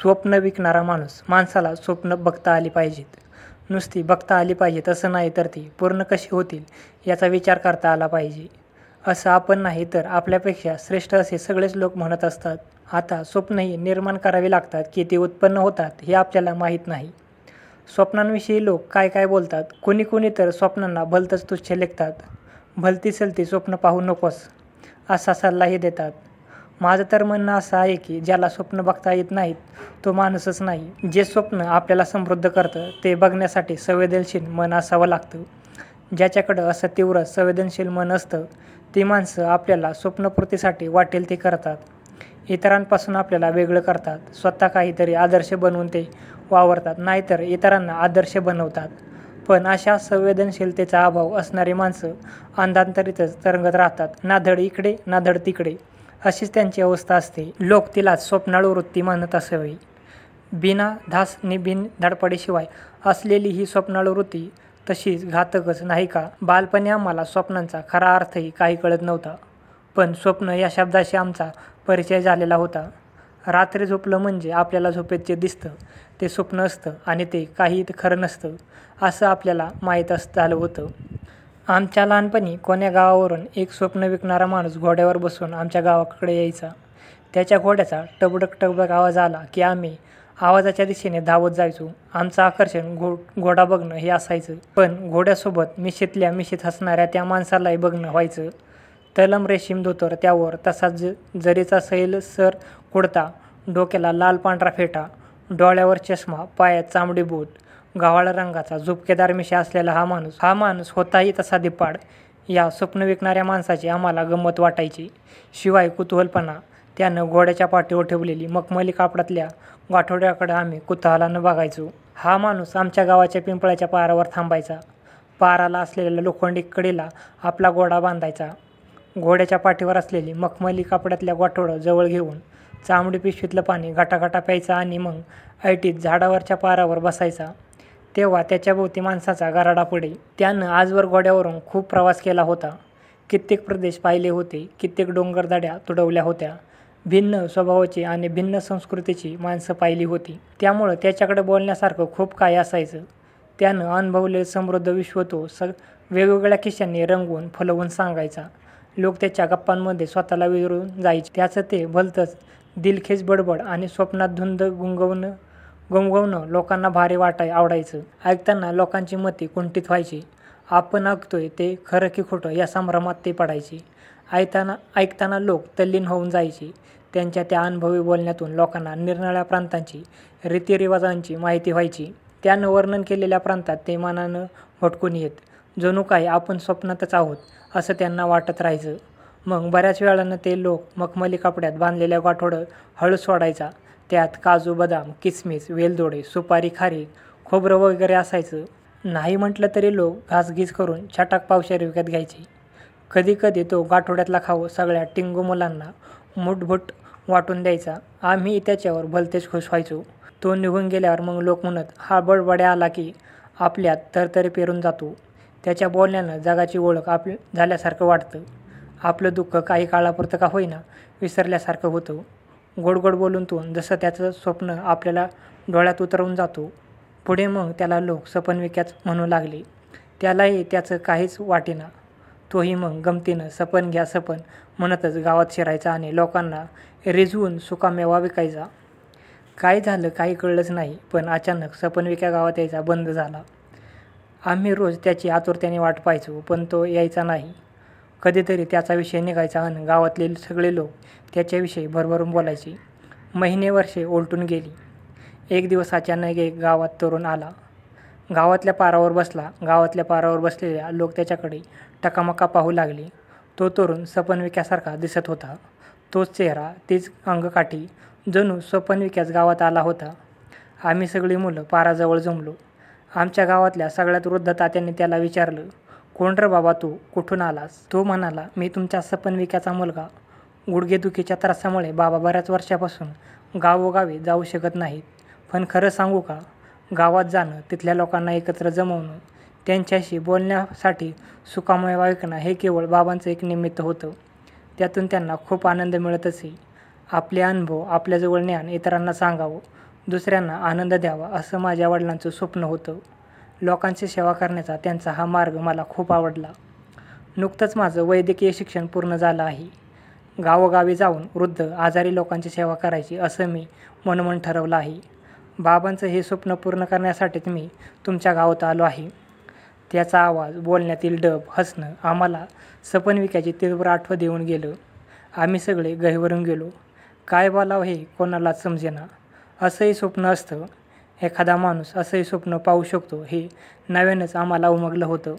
स्वप्न विकणारा माणूस. माणसाला स्वप्न बघता आली पाहिजेत. नुसती बघता आली पाहिजेत असं नाही, तर ती पूर्ण कशी होतील याचा विचार करता आला पाहिजे. असं आपण नाही तर आपल्यापेक्षा श्रेष्ठ असे सगळेच लोक म्हणत असतात. आता स्वप्नही निर्माण करावी लागतात की ती उत्पन्न होतात हे आपल्याला माहीत नाही. स्वप्नांविषयी लोक काय काय बोलतात. कुणी तर स्वप्नांना भलतंच तुच्छ लेखतात. भलती सलती स्वप्न पाहू नकोस असा सल्लाही देतात. माझं तर म्हणणं असं आहे की ज्याला स्वप्न बघता येत नाहीत तो माणूसच नाही. जे स्वप्न आपल्याला समृद्ध करतं ते बघण्यासाठी संवेदनशील मन असावं लागतं. ज्याच्याकडं असं तीव्र संवेदनशील मन असतं ती माणसं आपल्याला स्वप्नपूर्तीसाठी वाटेल ते करतात. इतरांपासून आपल्याला वेगळं करतात. स्वतः काहीतरी आदर्श बनवून ते वावरतात, नाहीतर इतरांना आदर्श बनवतात. पण अशा संवेदनशीलतेचा अभाव असणारी माणसं अंधांतरीतच तरंगत राहतात. ना धड इकडे ना धड तिकडे अशीच त्यांची अवस्था असते. लोक तिलाच स्वप्नाळू वृत्ती म्हणत असावी. बिना धास नि बिन धडपडीशिवाय असलेली ही स्वप्नाळू वृत्ती तशीच घातकच नाही का? बालपणी आम्हाला स्वप्नांचा खरा अर्थही काही कळत नव्हता. पण स्वप्न या शब्दाशी आमचा परिचय झालेला होता. रात्री झोपलं म्हणजे आपल्याला झोपेत जे दिसतं ते स्वप्न असतं आणि ते काही खरं नसतं असं आपल्याला माहीत झालं होतं. आमच्या लहानपणी कोण्या गावावरून एक स्वप्न विकणारा माणूस घोड्यावर बसून आमच्या गावाकडे यायचा. त्याच्या घोड्याचा टबडक टबडक आवाज आला की आम्ही आवाजाच्या दिशेने धावत जायचो. आमचं आकर्षण घोडा बघणं हे असायचं. पण घोड्यासोबत मिशीतल्या मिशीत हसणाऱ्या त्या माणसालाही बघणं व्हायचं. तलम रेशीम धोतर, त्यावर तसाच जरीचा सैलसर कुडता, डोक्याला लाल पांढरा फेटा, डोळ्यावर चष्मा, पायात चामडी बूट, गव्हाळ रंगाचा झुपकेदार मिशा असलेला हा माणूस होताही तसा धिप्पाड. या स्वप्न विकणाऱ्या माणसाची आम्हाला गंमत वाटायची. शिवाय कुतूहलपणा. त्यानं घोड्याच्या पाठीवर ठेवलेली मखमली कापडातल्या गाठोड्याकडे आम्ही कुतूहलानं बघायचो. हा माणूस आमच्या गावाच्या पिंपळाच्या पारावर थांबायचा. पाराला असलेल्या लोखंडी कडेला आपला घोडा बांधायचा. घोड्याच्या पाठीवर असलेली मखमली कापडातल्या गाठोडं जवळ घेऊन चामडी पिशवीतलं पाणी घटाघटा प्यायचा आणि मग ऐटीत झाडावरच्या पारावर बसायचा. तेव्हा त्याच्याभोवती माणसाचा गराडा पडे. त्यानं आजवर घोड्यावरून खूप प्रवास केला होता. कित्येक प्रदेश पाहिले होते. कित्येक डोंगरदऱ्या तुडवल्या होत्या. भिन्न स्वभावाची आणि भिन्न संस्कृतीची माणसं पाहिली होती. त्यामुळं त्याच्याकडे बोलण्यासारखं खूप काही असायचं. त्यानं अनुभवलेलं समृद्ध विश्व तो वेगवेगळ्या किस्स्यांनी रंगवून फुलवून सांगायचा. लोक त्याच्या गप्पांमध्ये स्वतःला विसरून जायचे. त्याचं ते भलतंच दिलखेच बडबड आणि स्वप्नात धुंद गुंगवणं लोकांना भारी आवडायचं. ऐकताना लोकांची मती कुंठित व्हायची. आपण ऐकतोय ते खरं की खोटं या संभ्रमात ते पडायचे. ऐकताना लोक तल्लीन होऊन जायचे. त्यांच्या त्या अनुभवी बोलण्यातून लोकांना निरनिराळ्या प्रांतांची रीतिरिवाजांची माहिती व्हायची. त्यानं वर्णन केलेल्या प्रांतात ते मनानं भटकून येत. जणू काही आपण स्वप्नातच आहोत असं त्यांना वाटत राहायचं. मग बऱ्याच वेळानं ते लोक मखमली कपड्यात बांधलेल्या गाठोडं हळू सोडायचा. त्यात काजू, बदाम, किसमिस, वेलदोडे, सुपारी, खारीक, खोबरं वगैरे असायचं. नाही म्हटलं तरी लोक घासघीस करून छटाक पावशेर विकत घ्यायचे. कधी कधी तो गाठोड्यातला खाऊ सगळ्या टिंगू मुलांना मुठभुट वाटून द्यायचा. आम्ही त्याच्यावर भलतेच खुश व्हायचो. तो निघून गेल्यावर मग लोक म्हणत, हा बडबड्या आला की आपल्यात तरतरी पेरून जातो. त्याच्या बोलण्यानं जगाची ओळख झाल्यासारखं वाटतं. आपलं दुःख काही काळापुरतं का होईना विसरल्यासारखं होतं. गोड बोलून तो जसं त्याचं स्वप्न आपल्याला डोळ्यात उतरवून जातो. पुढे मग त्याला लोक सपनविक्याच म्हणू लागले. त्यालाही त्याचं काहीच वाटेना. तोही मग गमतीनं सपन घ्या सपन म्हणतच गावात शिरायचा आणि लोकांना रिझवून सुकामेवा विकायचा. काय झालं काही कळलंच नाही. पण अचानक सपनविक्या गावात यायचा बंद झाला. आम्ही रोज त्याची आतुरतेने वाट पाहायचो, पण तो यायचा नाही. कधीतरी त्याचा विषय निघायचा आणि गावातले सगळे लोक त्याच्याविषयी भरभरून बोलायचे. महिने वर्षे उलटून गेली. एक दिवस अचानक एक गावात तरुण आला. गावातल्या पारावर बसला. गावातल्या पारावर बसलेल्या लोक त्याच्याकडे टकामका पाहू लागले. तो तरुण सपनविक्यासारखा दिसत होता. तोच चेहरा, तीच अंगकाठी, जणू सपनविक्याच गावात आला होता. आम्ही सगळी मुलं पाराजवळ जमलो. आमच्या गावातल्या सगळ्यात वृद्ध तात्यांनी त्याला विचारलं, कोण रे बाबा तू, कुठून आलास? तो म्हणाला, मी तुमच्या सपनविक्याचा मुलगा. गुडघेदुखीच्या त्रासामुळे बाबा बऱ्याच वर्षापासून गावोगावी जाऊ शकत नाहीत. पण खरं सांगू का, गावात जाणं, तिथल्या लोकांना एकत्र जमवणं, त्यांच्याशी बोलण्यासाठी सुकामेवा विकणं हे केवळ बाबांचं एक निमित्त होतं. त्यातून त्यांना खूप आनंद मिळत असे. आपले अनुभव, आपल्याजवळ ज्ञान इतरांना सांगावं, दुसऱ्यांना आनंद द्यावा असं माझ्या वडिलांचं स्वप्न होतं. लोकांची सेवा करण्याचा त्यांचा हा मार्ग मला खूप आवडला. नुकतंच माझं वैद्यकीय शिक्षण पूर्ण झालं आहे. गावोगावी जाऊन वृद्ध आजारी लोकांची सेवा करायची असं मी मनोमन ठरवलं आहे. बाबांचं हे स्वप्न पूर्ण करण्यासाठीच मी तुमच्या गावात आलो आहे. त्याचा आवाज, बोलण्यातील डब, हसणं आम्हाला सपनविक्याची तीव्र आठवण देऊन गेलं. आम्ही सगळे गहिवरून गेलो. काय बोलावं हे कोणालाच समजेना. असंही स्वप्न असतं, एखादा माणूस असंही स्वप्न पाहू शकतो हे नव्यानंच आम्हाला उमगलं होतं.